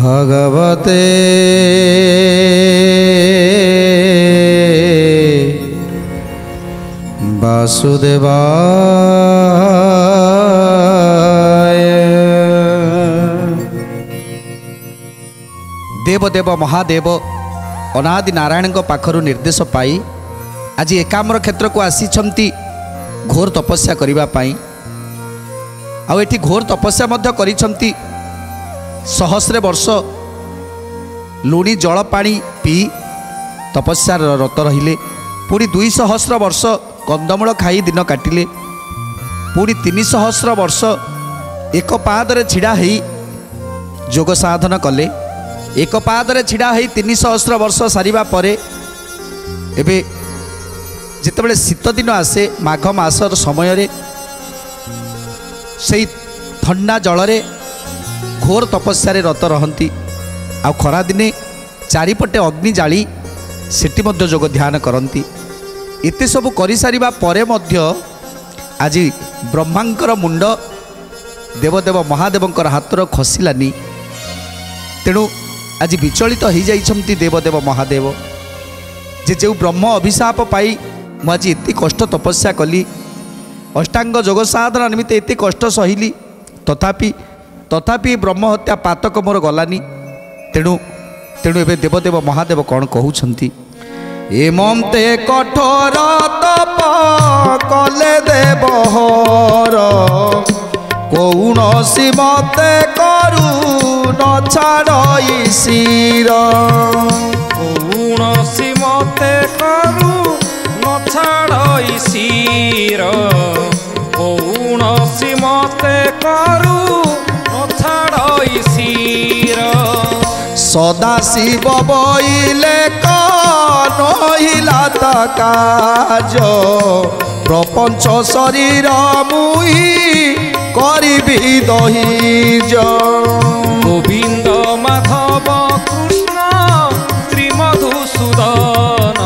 भगवते वासुदेवाय। देवदेव महादेव अनादि नारायण पाखरु निर्देश पाई आज एकाम्र क्षेत्र को आसी घोर तपस्या करने आठी घोर तपस्या मध्य करिछंती। सहस्रे वर्ष लुणी जल पानी पी तपस्या रत रहिले। पुणी 200 वर्ष कंदमूल खाई दिन काटिले। पुणी 300 वर्ष एक पादरे छिड़ा है जोग साधन कले। एक पादरे छिड़ा है 300 वर्ष सारिबा परे एबे जितेबाला शीत दिन आसे माघ मासर समय से ठंडा जलरे घोर तपस्या रत रहती। आ खरा दिने चारिपटे अग्नि जाली सेठी मध्य जोग ध्यान करती। एते सब करि सारिबा परे मध्य आज ब्रह्मांकर मुंड देवदेव महादेवंकर हातर खसिलानी। तेणु आज विचलित हो जाइछंती देवदेव महादेव जे जो ब्रह्म अभिशाप पाई मुझे एति कष्ट तपस्या कली। अष्टांग जोग साधना निमित्त एति कष्ट सहिली तथापि ब्रह्म हत्या पातक मोर गलानी। तेणु तेणु एबे देवदेव महादेव कौन कहउछंती। एमंते कठोर तप कले देवहर कौनसी मते करू न छाड़ई शिर। कौनसी मते करू न छाड़ई शिर। कौनसी मते करू न छाड़ई शिर। सदा शिव बइले कहिला त काज प्रपंच शरीर मुई करिबी दहिज। गोविंद माधव कृष्ण श्रीमधुसूदन।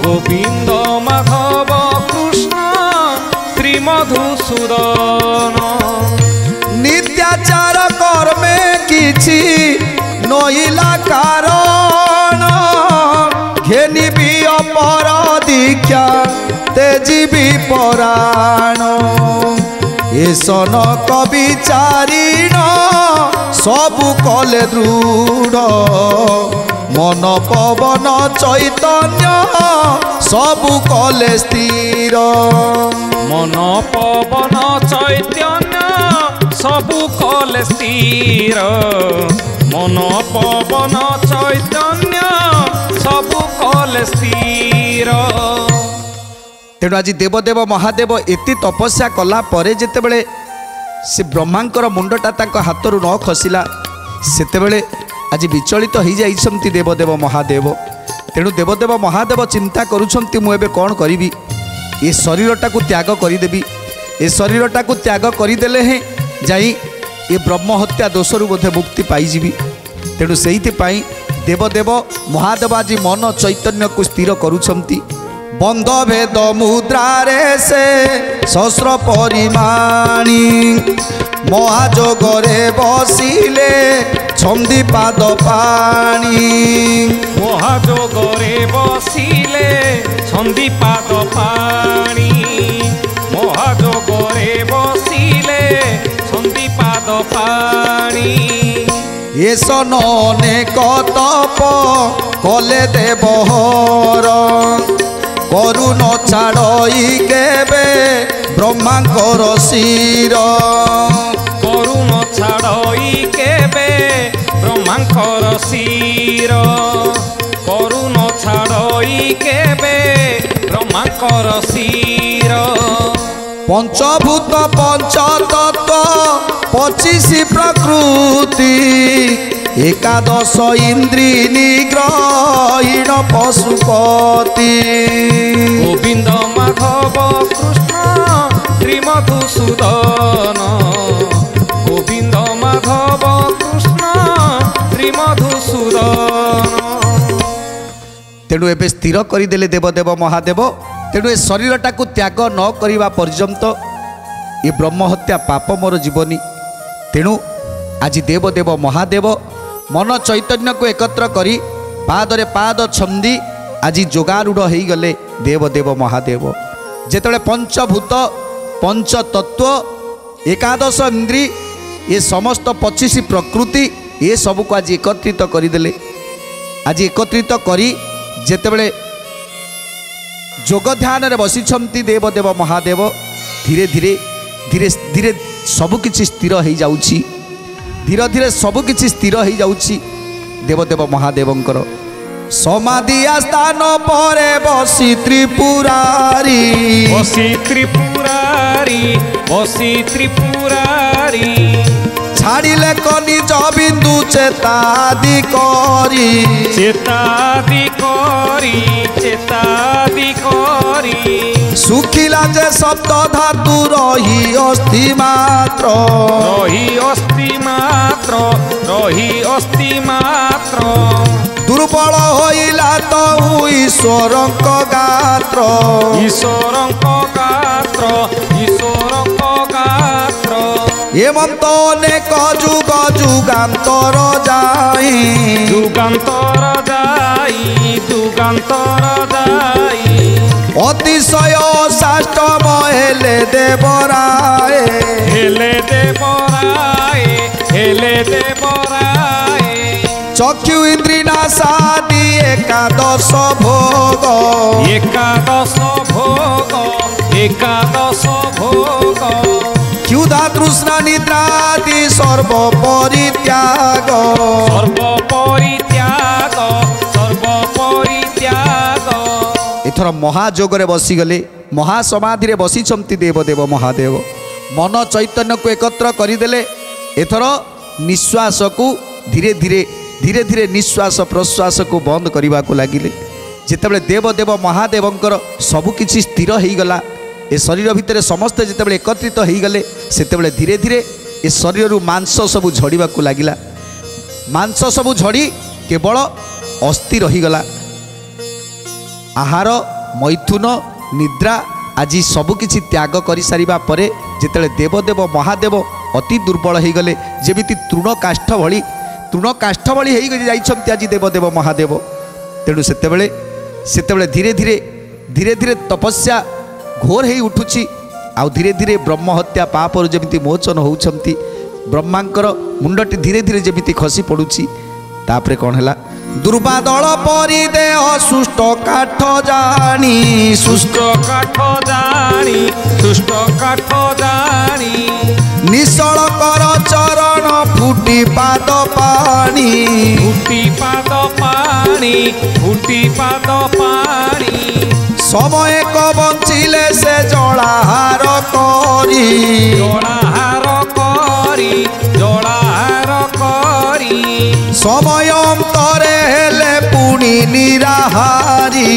गोविंद माधव कृष्ण श्रीमधुसूदन। नित्याचार कर्मे किछि नहिला कारण घेनिबी अपर दीक्षा तेजीबी पराण। एसन कविचारीण सबु कले दृढ़ मन पवन चैतन्य सबु कले स्थिर। मन पवन चैतन्य सबु कले स्थिर। मन पवन चैतन्य सबु कले स्थिर। तेणु आज देवदेव महादेव एति तपस्या कला परे जेतेबेले से ब्रह्मांकर मुंडटा तांको हाथरू न खसिला सेतेबेले आज विचलित हो जाइछंती देवदेव महादेव। तेणु देवदेव महादेव चिंता करुछंती मु एबे कोन करिवि। ए शरीरटा को त्याग करिदेबी। ए शरीरटा को त्याग करिदेले हे जाई ए ब्रह्म हत्या दोषरु बोधे मुक्ति पाइजिबी। तेणु सेइथिपाई देवदेव महादेव आज मन चैतन्य को स्थिर करुछंती। बंध भेद मुद्रारे से सहस्र परिमाणी महाजोगरे बसिले छंदी पाद पाणी। महाजोगरे बसिले छंदी पाद पाणी। महाजोगरे बसिले छंदी पाद पाणी। एसन अनेक तप कले देवहर करू न छाड़ई केबे ब्रह्मांकर शिर। करू न छाड़ई केबे ब्रह्मांकर शिर। करू न छाड़ई केबे ब्रह्मांकर शिर। पंचभूत पंचतत्व 25 प्रकृति एकादश इंद्री निग्रहीण पशुपति। गोविंद माधव कृष्ण श्रीमधुसूदन। गोविंद माधव कृष्ण श्रीमधुसूदन। तेणु एबे स्थिर करदेले देवदेव महादेव। तेणु ए शरीरटा को त्याग न करने पर्यंत ये ब्रह्म हत्या पाप मोर जीवनी। तेणु आज देवदेव महादेव मन चैतन्य को एकत्र करी पादरे पाद छंदी आज जोगारूढ़ हो गले देवदेव महादेव। जेतबले पंचभूत पंचतत्व एकादश इंद्री ये समस्त 25 प्रकृति ये सब को आज एकत्रित करदेले। आज एकत्रित करी जेतेबले जोग ध्यान रे बसिछंती देवदेव महादेव धीरे धीरे धीरे धीरे सबकिछि स्थिर हो जाउछि। धीरे धीरे सबकिछि स्थिर हो जाउछि देवदेव महादेवंकर। समाधि स्थान परे बसी त्रिपुरारी बसी त्रिपुरारी बसी त्रिपुरारी छाड़िले निज बिंदु चेतादि करी सुखिला जे सप्त धातु रही अस्थि मात्र दुर्बल होइला तो ईश्वरक गात्र एमंत अनेक जुग जुगांतर जाई अतिशय साष्टम हेले देवराय चक्षु इंद्री नासादि एकादश भोग क्षुधा तृष्णा निद्रादि सर्व परित्याग एथर महाजोग रे बसीगले महासमाधि रे बसीछंती देवदेव महादेव। मन चैतन्य को एकत्र करिदेले। एथर निश्वास को धीरे धीरे धीरे धीरे निश्वास प्रश्वास को बंद करने को लगिले। जितेबाला देवदेव महादेवंकर सबकिछि स्थिर हो गला। ए शरीर भितर समस्त जितेबाला एकत्रित हो गले सेतेबाला धीरे धीरे ए शरीर मांस सब झड़वा को लगिला। मांस सब झड़ी केवल अस्थि रहीगला। आहार मैथुन निद्रा आज सबकिछि त्याग कर सारिबा परे जितेबाला देवदेव महादेव अति दुर्बल हो गले। जेमिति तृणकाष्ठ भली आज देवदेव महादेव। तेणु सेतेबेले धीरे धीरे धीरे धीरे तपस्या घोर हो उठुची। आउ धीरे धीरे ब्रह्म हत्या पापर जमिति मोचन होउछंती। ब्रह्मांकर मुंडटी धीरे धीरे जमिति खसी पड़ुची। तापरे कौन है दुर्बादल परिदेह सुष्ट काठ जानी निशल कर चरण फुटी पाद पानी समय को बंचिले से जड़ाहार करी समय अंतरे हेले पुणी निराहारी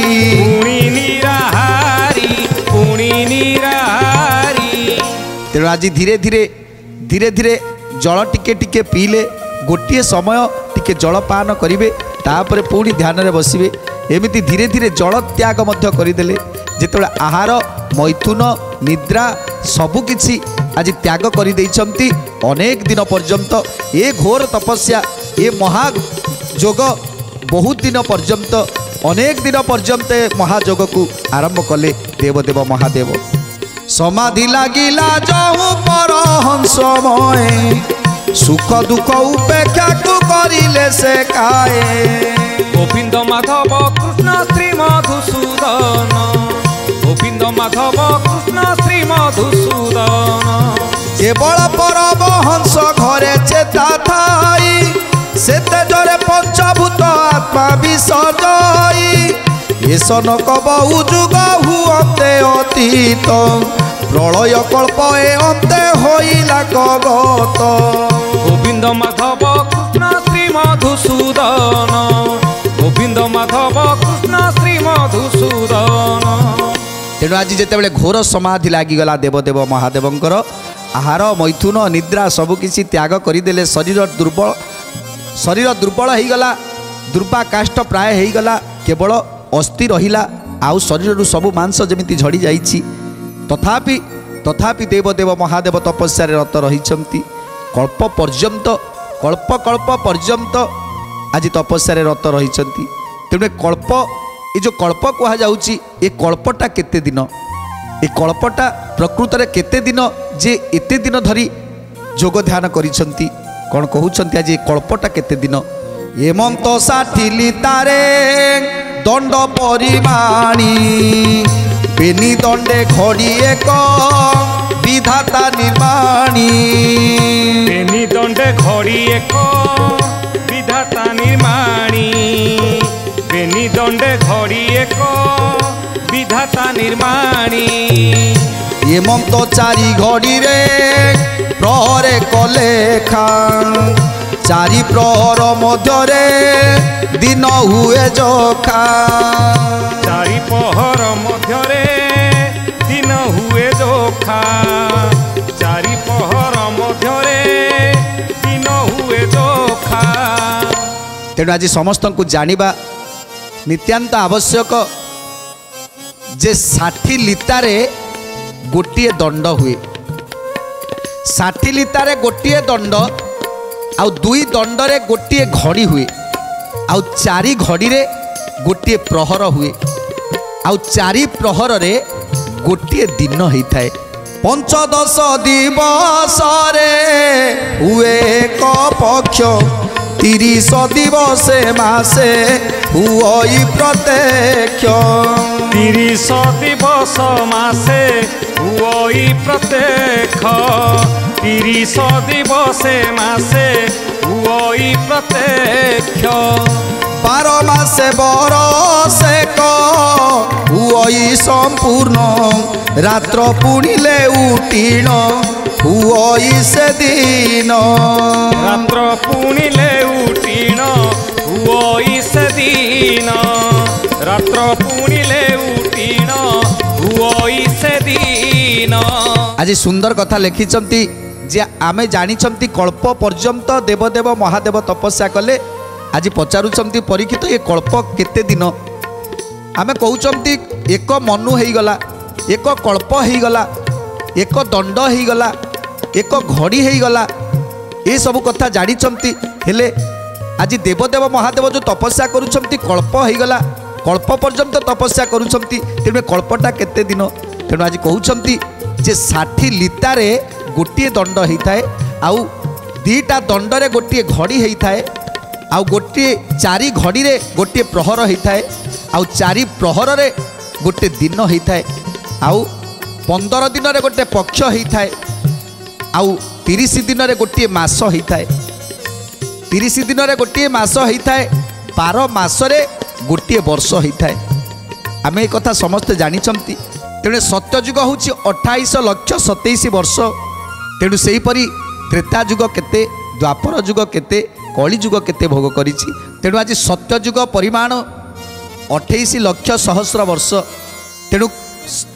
तेणु आज धीरे धीरे धीरे धीरे जल टिके टिके पीले गोटे समय टिके जलपान करेंगे तापर पुणी ध्यान रे बसिबे। एमिति धीरे धीरे जल त्याग मध्य करदेले। जेतेबेले आहार मैथुन निद्रा सबकिछि आज त्याग कर देइछंती। अनेक दिन पर्यंत ए घोर तपस्या ए महाजोग बहुत दिन पर्यंत अनेक दिन पर्यंत महाजोग को आरंभ कले देवदेव महादेव। समाधि लागिला जहु पर हंसमय सुख दुख उपेक्षा को करिले से काए गोविंद माधव कृष्ण श्री मधुसूदन गोविंद माधव कृष्ण श्री मधुसूदन केवल परम हंस घरे चेता थाई से तेजरे पंचभूत आत्मा विसर्जई येसन कबहु जुग हुअते अतीत प्रलय कल्प ए अंते होइला कगत गोविंद माधव कृष्ण श्री मधुसूदन गोविंद माधव कृष्ण श्री मधुसूदन। तेणु आज जितेबाला घोर समाधि लागिगला देवदेव महादेवंकर आहार मैथुन निद्रा सबकिछि त्याग करदेले। शरीर दुर्बल होगला दुर्बाकाष्ठ प्राय होगला केवल अस्थि रहिला। आउ शरीर सबु मांस जमिति झड़ी जाइछि। तथापि देवदेव महादेव तपस्या रत रहिछंती। कल्प पर्यंत कल्प कल्प पर्यंत आज तपस्या रत रही तेणु कल्प ये जो कल्प कह जाऊँगी ये कल्पटा केते दिन ये कल्पटा प्रकृत में केते दिन जे एते दिन धरी जोग ध्यान करिसंती कौन कहउछंती आज ये कल्पटा केते दिन हेमंत 60 लितारे दंड परिमाणी बेनी दंडे खड़ी एक विधाता निर्माणी बेनी दंडे खड़ी एक विधाता निर्माणी बेनी दंडे घड़ी एक विधाता निर्माणी हेमंत 4 घड़ी रे प्रहरे कले खान 4 प्रहर मध्य दिन हुए जोखा 4 प्रहर मध्य दिन हुए जोखा 4 प्रहर मध्य दिन हुए जोखा। तेणु आज समस्त को जानिबा नित्यांत आवश्यक जे 60 लितारे गोटिए दंड हुए 60 लितारे गोटिए दंड आउ 2 दंडरे गोटिए घड़ी हुए आउ 4 घड़ी रे गोटिए प्रहर हुए आउ 4 प्रहर रे गोटिए दिन होइथाए 15 दिवस रे हुए एक पक्ष 30 दिवस मासे हुई प्रत्यक्ष 30 दिवस मासे हुई प्रत्यक्ष 30 दिवस मासे हुई प्रत्यक्ष 12 मासे बरसे हुई संपूर्ण रात्र पुणिले उठीण हुई से दिन रात्र पुणिले उठीण हुई से दिन रात्र पुणिले उठीण हुई से दिन। आज सुंदर कथा लिखिछंती जे आमे जानिछंती कल्प पर्यंत देवदेव महादेव तपस्या कले आज पचारुछंती परीक्षित ये कल्प केते दिन आमे कहउछंती एक मनु हेगला एक कल्प हेगला एक दंड हेगला एक घड़ी हेगला ये सब कथा जानिछंती हेले आज देवदेव महादेव जो तपस्या करुछंती कल्प हेगला कल्प पर्यंत तपस्या करुछंती तेणु कल्पटा केते दिन तेणु आज कहउछंती जे 60 लितारे गोटिए दंड होइथाए आउ 2टा दंडरे गोटिए घड़ी होइथाए आउ गोटिए 4 घड़ी रे गोटिए प्रहर होइथाए आउ 4 प्रहर रे गोटे दिन होइथाए आउ 15 दिन रे गोटे पक्ष होइथाए आउ 30 दिन रे गोटिए मास होइथाए 30 दिन रे गोटिए मास होइथाए 12 मास रे गोटिए वर्ष होइथाए आमे ए कथा समस्त जानिछंती तेणु सत्ययुग हूँ 28,27,000 वर्ष तेणु से हीपरी त्रेता युग केते द्वापर युग केते कली युग केते भोग करिछि तेणु आज सत्ययुग परिमाण 28,00,000 वर्ष तेणु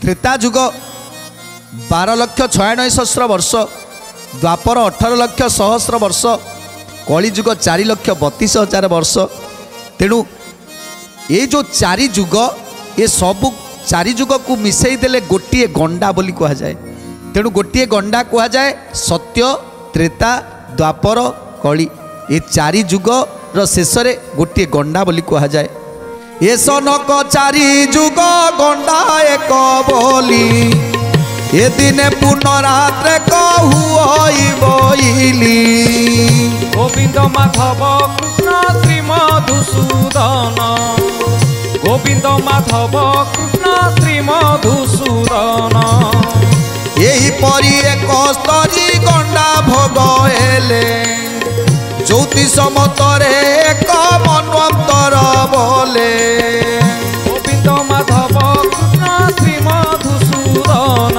त्रेता युग 12,96,000 वर्ष द्वापर 18,00,000 वर्ष कली युग 4,32,000 वर्ष तेणु ये जो 4 युग ये सबू 4 युग को मिसई देले गोटिए गंडा बोली कहा जाए तेणु गोटिए गंडा कहा जाए सत्य त्रेता द्वापर कली ये 4 युग शेष रे गोटिए गंडा बोली कहा जाए ये सनक 4 युग गंडा एक बोली ये दिने पुनरात्रे कहूई बोइली गोविंद माधव कृष्ण श्री मधुसूदन गोविंद माधव कृष्ण श्री मधुसूदन यही परी एक स्तरी गंडा भोग हेले 34 मतरे एक मनवंतर बोले गोविंद माधव कृष्ण श्री मधुसूदन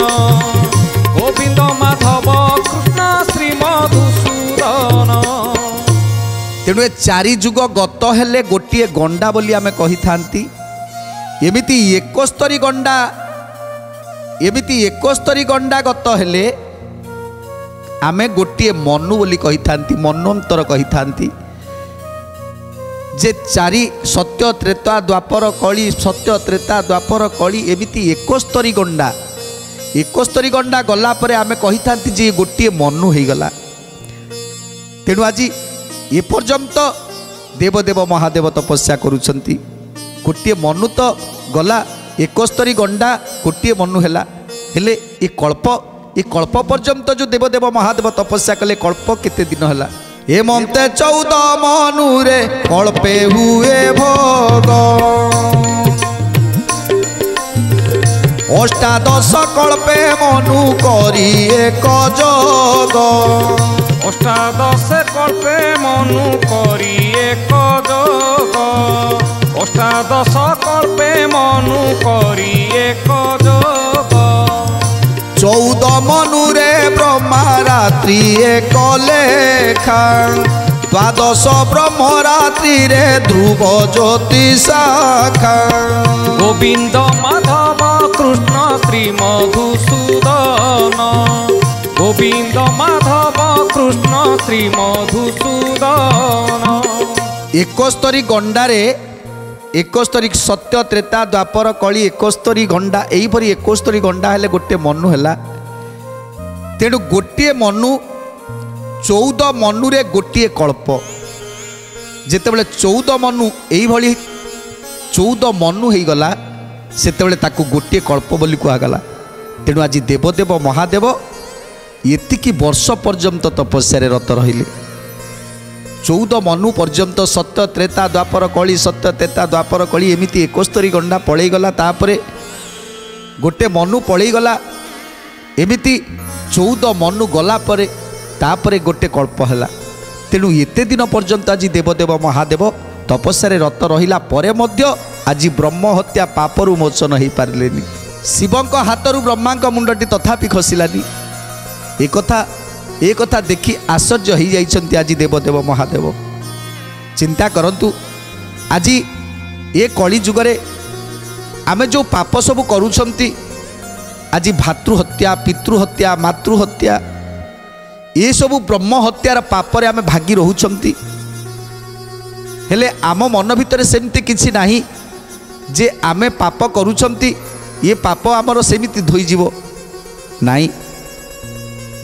गोविंद माधव कृष्ण श्री मधुसूदन तेणु 4 युग गत हेले गोटिए गंडा बोली आमे कही थांती एमिति 71 गंडा गत हेले आमे गोटिए मनु बोली कही थांती मनवंतर कही थांती जे 4 सत्य त्रेता द्वापर कली सत्य त्रेता द्वापर कली एमिति 71 गंडा गला परे आमे कही थांती जे गोटिए मनु हो गला तेणु आज एपर्यंत देवदेव महादेव तपस्या करुछंती गोटे मनु तो गला 71 गंडा गोटे मनु हैला हेले ये कल्प पर्यंत जो देवदेव महादेव तपस्या कले कल्प केते दिन हैला ए ममते 14 मनु रे कल्पे हुए भोग अष्टादश कल्पे मनु करी एक जोग अष्टादश कल्पे मनु करी एक जोग अष्टादश कल्पे मनु करी एक जोग 14 मनु रे ब्रह्मा रात्रि एक लेखा द्वादश ब्रह्म रात्रि रे ध्रुव ज्योति शाखा गोविंद माधव कृष्ण श्री मधुसूदन गोविंद माधव कृष्ण श्री मधुसूदन 71 गंडारे 71 सत्य त्रेता द्वापर कली 71 गंडा एहीपरी 71 गंडा हेले गोटे मनु हैला तेणु गोटे मनु 14 मनु रे गोटे कल्प जेतेबेले 14 मनु एहीभली 14 मनु हो गला सेतेबेले ताकू गोटे कल्प बोली कुआगला तेणु आज देवदेव महादेव एतिकी वर्ष पर्यंत तपस्या रत रहिले 14 मनु पर्यंत सत्य त्रेता द्वापर कली सत्य त्रेता द्वापर कली एमिति 71 गंडा पलई गला तापरे गोटे मनु पलई गला एमिति 14 मनु गला परे तापरे गोटे कल्प हैला तेणु एते दिन पर्यंत आज देवदेव महादेव तपस्या रत रहिला परे मध्य आज ब्रह्म हत्या पापरु मोचन हो पारिलेनी शिवंक हाथरू ब्रह्मांक मुंडटी तथापि खसिलानी एक कथा देखि आश्चर्य हो जाइछन्ति आज देवदेव महादेव चिंता करंतु आज ये कली जुगरे आमे जो पाप सब करूछन्ति आज भातृहत्या पितृहत्या मातृहत्या ये सब ब्रह्म हत्यार पापरे आमे भागी रहुछन्ति हेले आम मन भितर सेमती किछि नाही जे आमे पाप करूछन्ति ये पाप आमर सेमिति धोई जीवो नाई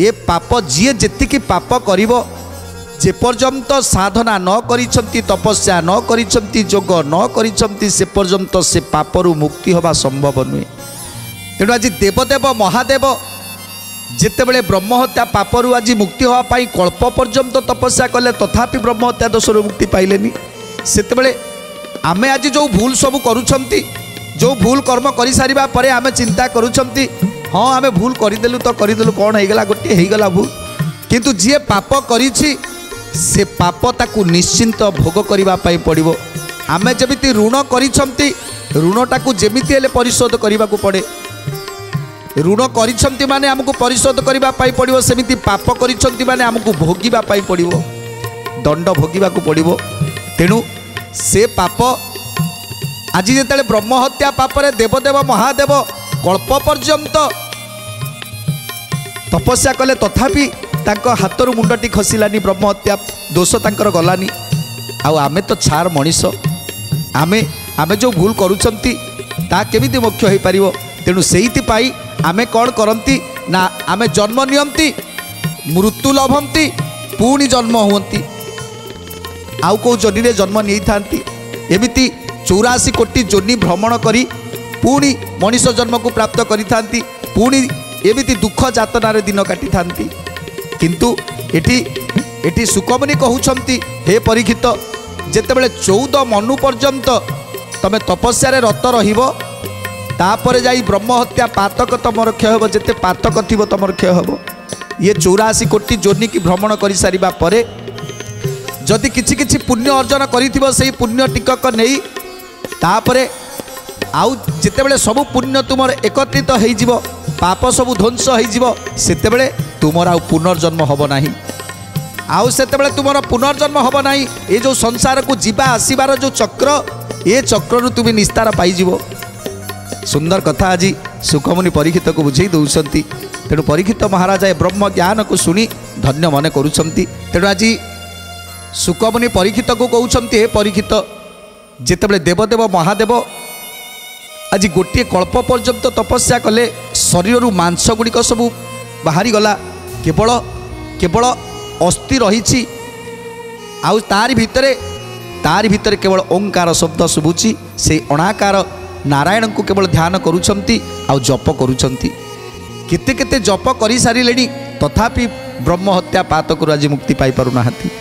ये पाप जीए जेतिकी पाप करिवो जे पर्यंत साधना न करिछन्ति तपस्या न करिछन्ति जोग न करिछन्ति से पर्यंत से पापरु मुक्ति होबा संभव नुहे तेणु आज देवदेव महादेव जेतेबेले ब्रह्महत्या पापरु आज मुक्ति होबा पाई कल्प पर्यंत तपस्या कले तथापि ब्रह्महत्या दोषरु मुक्ति पाइलेनी सेतेबेले आमे आज जो भूल सब करूछन्ति जो भूल कर्म करि सारिबा परे आमे चिंता करूछन्ति हाँ आमे भूल करदेलु तो करदेलु कौन होगला गोटे होगला भूल किंतु जी पाप करिछि से पाप ताकू निश्चिंत भोग करिबा पाई पड़िबो आमे जेमिति ऋण करिछन्ति ऋणटाकू जेमिति हेले परिशोध करिबाकू पड़े ऋण करिछन्ति माने हमकू परिशोध करिबा पाई पड़िबो सेमिति पाप करिछन्ति माने हमकू भोगिबा पाई पड़िबो दंड भोगिबाकू पड़िबो तेणु से पाप आज जेतेले ब्रह्म हत्या पापरे देवदेव महादेव कल्प पर्यंत तपस्या कले तथापि तांको हाथरू मुंडटी खसिलानी ब्रह्म हत्या दोष तांकर गलानी आउ आमे तो छार मनीष आमे आमे जो भूल करूछंती ता केमिति मोक्ष होई परिवो तेणु सेहिति पाई आमे कौन करंती ना आमे जन्म नियंती मृत्यु लभंती पुणी जन्म हुंती आउ को जोनी रे जन्म नहीं थांती एमिति 84 कोटी जोनी भ्रमण करी पुणी मनीष जन्म को प्राप्त करिथांती पुणी एमिति दुख जातनार दिन काटी थांती किंतु एटी सुकमनी कहउछंती हे परीक्षित जेतेबेले 14 मनु पर्यंत तमे तपस्या रे रत रहिबो तापरे जाई ब्रह्म हत्या पातक तमर क्षय होबो जेते पातक थिबो तमर क्षय होबो ये 84 कोटी जोनी की भ्रमण करि सारिबा परे जदि किछि किछि पुण्य अर्जन करिथिबो सेही पुण्य टिकक नेई तापरे आउ जितेबेले सबु पुण्य तुमर एकत्रित हो जिवो पाप सबु ध्वंस हो जिवो सेतेबेले तुमर आउ पुनर्जन्म होबो नाही आउ सेतेबेले तुमर पुनर्जन्म होबो नाही ए जो संसार को जीवा आसीबार जो चक्र ए चक्र रु तुम निस्तार पाई जिवो सुंदर कथा आज सुखमुनि परीक्षित को बुझे दौरान तेणु परीक्षित महाराज ए ब्रह्म ज्ञान को शुणी धन्य मन करुछंती तेणु आज सुखमुनि परीक्षित को कहउछंती हे परीक्षित जेतेबेले देवदेव महादेव आज गोटे कल्प पर्यंत तपस्या कले शरीर मांस गुड़िक सब बाहरी गला केवल केवल अस्थि रही आउ तारि भितरे केवल ओंकार शब्द शुभुची से अणाकार नारायण को केवल ध्यान करुछंती आउ जप करुछंती केते केते जप करि सारिलेनी तथापि ब्रह्म हत्या पातकु आज मुक्ति पाई पारु नाहंती।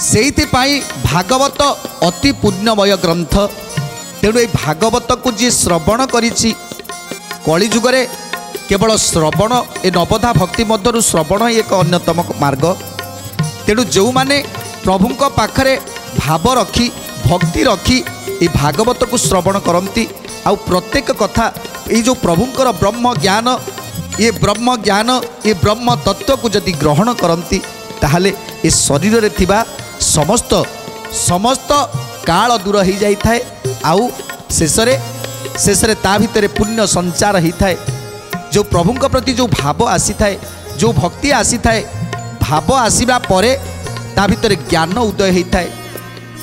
सेइथि पाई भागवत अति पुण्यमय ग्रंथ। तेणु ए भागवत को जी श्रवण करिछि कली जुगरे केवल श्रवण ए नवधा भक्ति मध्यरु श्रवण एक अन्यतम मार्ग। तेणु जो माने प्रभुंक पाखरे भाव रखी भक्ति रखी ए भागवत को श्रवण करती आउ प्रत्येक कथा ये जो प्रभुंकर ब्रह्म ज्ञान ये ब्रह्म तत्व को जदि ग्रहण करती ताहले ए शरीर रे थिबा समस्त समस्त काल दूर हो जाई थाए आउ शेषरे ता भितरे पुण्य संचार ही थाए। जो प्रभुंक प्रति जो भाव आसी थाए जो भक्ति आसी थाए भाव आसीबा परे ता भितरे ज्ञान उदय होई थाए।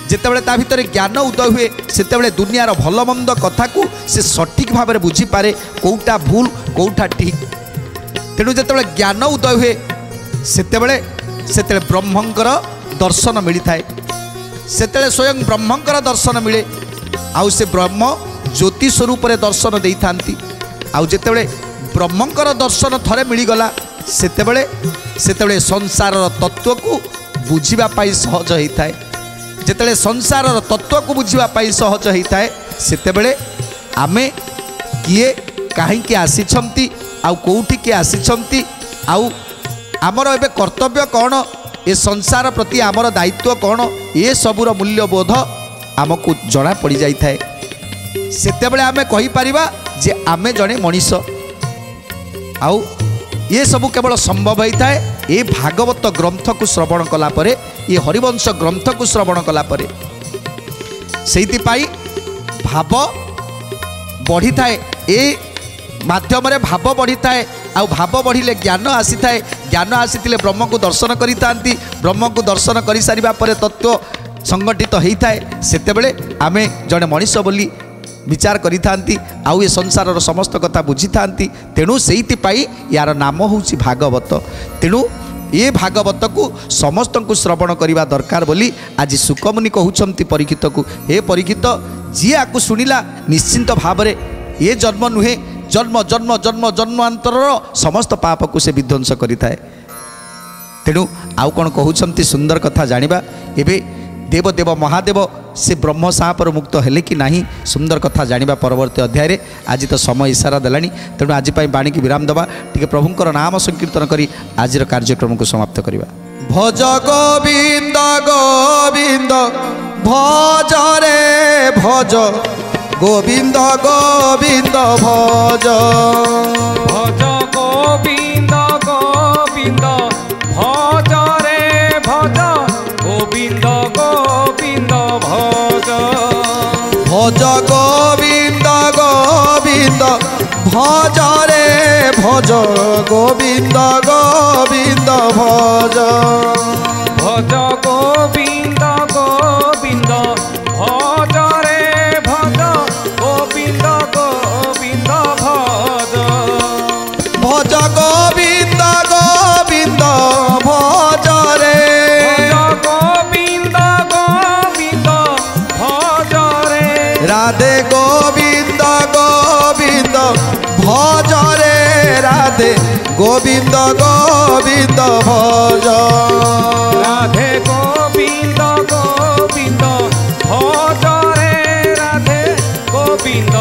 जेतेबेले ता भितरे ज्ञान उदय हुए सेतेबेले दुनियार भल मंद कथा को से सठिक भाव में बुझी पारे कोउटा भूल कोउटा ठीक। तेणु जेतेबेले ज्ञान उदय हुए सेतेबेले ब्रह्मंकर दर्शन मिली थाए सेतेबेले स्वयं ब्रह्मंकर दर्शन मिले आउ से ब्रह्म ज्योति स्वरूप रे दर्शन देई थांती। आउ जेतेबेले ब्रह्मंकर दर्शन थरे मिलीगला सेतेबेले संसार तत्व को बुझिबा पाई सहज होता है। जेतेबेले संसार तत्व को बुझिबा पाई सहज होता है सेतेबेले आमे किए काहींकी आसीछंती आउ कोउठी के आसीछंती आउ आमर एबे कर्तव्य कौन ए संसार प्रति आमर दायित्व कौन ए सबुर मूल्यबोध आमको जना पड़ जाई थाए। सेतेबेले आमे कहि परिबा जे आमे जने मनीष आउ ये सब केवल संभव होता है ये भागवत ग्रंथ को श्रवण कला परे ये हरिवंश ग्रंथ को श्रवण कला परे। सेइतिपाई भाव बढ़ी थाए ए माध्यम रे भाव बढ़ी थाए आउ भाव बढ़िले ज्ञान आसी थाए ज्ञान आसीथिले ब्रह्म को दर्शन करि थांती ब्रह्म को दर्शन करि सारिबा परे तत्व संगठित होता है सेतेबेले आमे जने मनीष बोली विचार करि थांती आउ ए संसार समस्त कथा बुझी थांती। तेणु सेइतिपाई यार नाम होउछि भागवत। तेणु ये भागवत को समस्त को श्रवण करने दरकार बोली आज सुकमुनि कहउछंती परीक्षित को हे परीक्षित जी आकु सुनिला निश्चिंत भाव में ये जन्म नुहे जन्म जन्म जन्म जन्मांतर समस्त पाप को से विध्वंस करिथाए। तेणु आउ कौन कहउछंती सुंदर कथा जानिबा एबे देवदेव महादेव से ब्रह्म सापर मुक्त हेले कि नहीं सुंदर कथा जानिबा परवर्ती अध्याय रे। आज तो समय इशारा देलानी तेणु आज बाणी की विराम दबा टिके प्रभुंकर नाम संकीर्तन करी आज कार्यक्रम को समाप्त करिबा। भज गोविंद गोविंद भज रे भज गोविंद गोविंद भज भज गोविंद गोविंद भज रे भज गोविंद गोविंद भज भज गोविंद गोविंद भज रे भज गोविंद गोविंद भज भज गोविंद गोविंद भज रे भज गोविंद गोविंद भज भज गोविंद गोविंद भज रे भज गोविंद गोविंद भज रे राधे गोविंद गोविंद भज रे राधे गोविंद गोविंद भज राधे गोविंद गोविंद भज रे राधे गोविंद